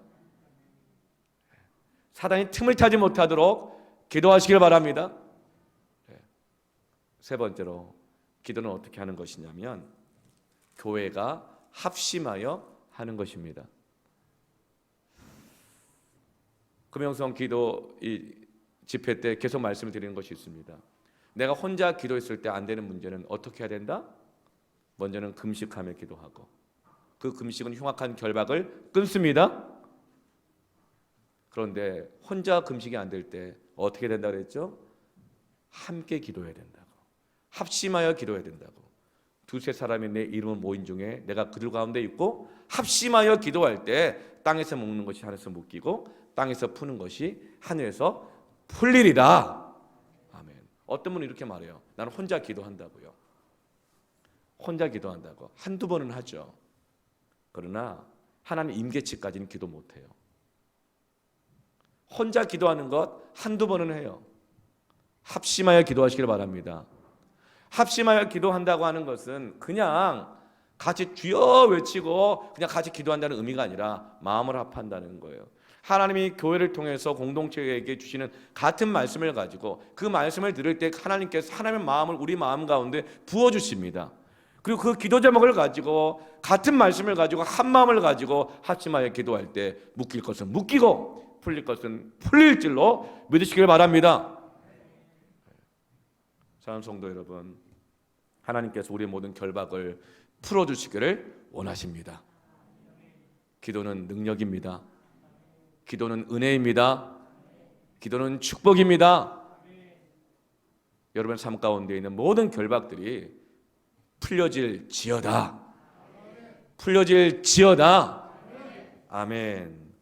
사단이 틈을 타지 못하도록 기도하시길 바랍니다. 세 번째로 기도는 어떻게 하는 것이냐면 교회가 합심하여 하는 것입니다. 금영성 기도 이 집회 때 계속 말씀을 드리는 것이 있습니다. 내가 혼자 기도했을 때 안 되는 문제는 어떻게 해야 된다? 먼저는 금식하며 기도하고 그 금식은 흉악한 결박을 끊습니다. 그런데 혼자 금식이 안 될 때 어떻게 된다 그랬죠? 함께 기도해야 된다고. 합심하여 기도해야 된다고. 두세 사람이 내 이름을 모인 중에 내가 그들 가운데 있고 합심하여 기도할 때 땅에서 먹는 것이 하늘에서 묶이고 땅에서 푸는 것이 하늘에서 풀리리라. 아멘. 어떤 분은 이렇게 말해요. 나는 혼자 기도한다고요. 혼자 기도한다고. 한두 번은 하죠. 그러나 하나님 임계치까지는 기도 못해요. 혼자 기도하는 것 한두 번은 해요. 합심하여 기도하시길 바랍니다. 합심하여 기도한다고 하는 것은 그냥 같이 주여 외치고 그냥 같이 기도한다는 의미가 아니라 마음을 합한다는 거예요. 하나님이 교회를 통해서 공동체에게 주시는 같은 말씀을 가지고 그 말씀을 들을 때 하나님께서 하나님의 마음을 우리 마음 가운데 부어주십니다. 그리고 그 기도 제목을 가지고 같은 말씀을 가지고 한 마음을 가지고 합심하여 기도할 때 묶일 것은 묶이고 풀릴 것은 풀릴 줄로 믿으시길 바랍니다. 사랑하는 성도 여러분, 하나님께서 우리의 모든 결박을 풀어주시기를 원하십니다. 기도는 능력입니다. 기도는 은혜입니다. 기도는 축복입니다. 여러분의 삶 가운데 있는 모든 결박들이 풀려질 지어다. 풀려질 지어다. 아멘.